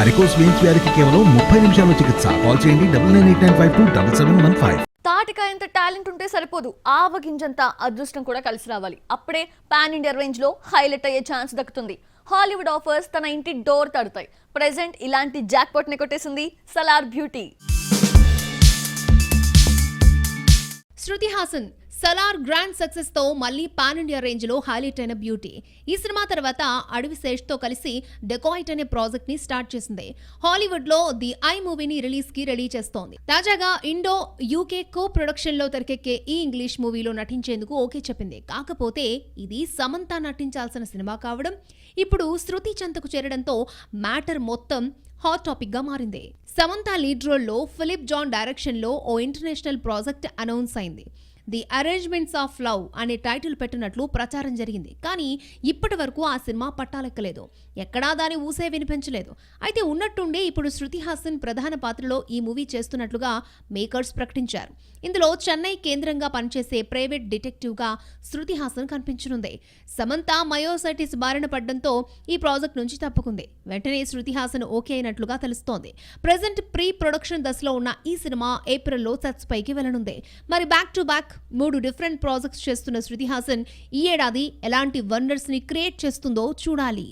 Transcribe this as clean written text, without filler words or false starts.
Varicose veins వ్యాధికి కేవలం 30 నిమిషాల్లో చికిత్స. కాల్ చేయండి 9989527715. తాటికాయ ఎంత టాలెంట్ ఉంటే సరిపోదు, ఆవగింజంత అదృష్టం కూడా కలిసి రావాలి. అప్పుడే పాన్ ఇండియా రేంజ్ లో హైలైట్ అయ్యే ఛాన్స్ దక్కుతుంది. హాలీవుడ్ ఆఫర్స్ తన ఇంటి డోర్ తడతాయి. ప్రెజెంట్ ఇలాంటి జాక్పాట్ ని కొట్టేసింది Salaar beauty. Shruti Haasan Salaar grand success తో మళ్ళీ పాన్ ఇండియా రేంజ్ లో హైలైట్ అయిన బ్యూటీ. ఈ సినిమా తర్వాత అడవి శేష్ తో కలిసి డెకాయిట్ అనే ప్రాజెక్ట్ ని స్టార్ట్ చేసింది. హాలీవుడ్ లో ది ఐ మూవీని రిలీజ్ కి రెడీ చేస్తోంది. తాజాగా ఇండో యూకే కో ప్రొడక్షన్ లో తెరకెక్కే ఈ ఇంగ్లీష్ మూవీలో నటించేందుకు ఓకే చెప్పింది. కాకపోతే ఇది సమంత నటించాల్సిన సినిమా కావడం, ఇప్పుడు శృతి చెంతకు చేరడంతో మ్యాటర్ మొత్తం హాట్ టాపిక్ గా మారింది. సమంత లీడ్ రోల్లో ఫిలిప్ జాన్ డైరెక్షన్ లో ఓ ఇంటర్నేషనల్ ప్రాజెక్ట్ అనౌన్స్ అయింది. ది అరేంజ్మెంట్స్ ఆఫ్ లవ్ అనే టైటిల్ పెట్టినట్లు ప్రచారం జరిగింది. కానీ ఇప్పటి వరకు ఆ సినిమా పట్టాలెక్కలేదు. ఎక్కడా దాని ఊసే వినిపించలేదు. అయితే ఉన్నట్టుండే ఇప్పుడు శృతి హాసన్ ప్రధాన పాత్రలో ఈ మూవీ చేస్తున్నట్లుగా మేకర్స్ ప్రకటించారు. ఇందులో చెన్నై కేంద్రంగా పనిచేసే ప్రైవేట్ డిటెక్టివ్ గా శృతి హాసన్ కనిపించనుంది. సమంత మయోసైటిస్ బారిన పడడంతో ఈ ప్రాజెక్ట్ నుంచి తప్పుకుంది. వెంటనే శృతి హాసన్ ఓకే అయినట్లుగా తెలుస్తోంది. ప్రెజెంట్ ప్రీ ప్రొడక్షన్ దశలో ఉన్న ఈ సినిమా ఏప్రిల్లో సెట్స్ పైకి వెళ్లనుంది. మరి back to back 3 different projects చేస్తున్న శృతి హాసన్ ఈ ఏడాది ఎలాంటి వండర్స్ ని క్రియేట్ చేస్తుందో చూడాలి.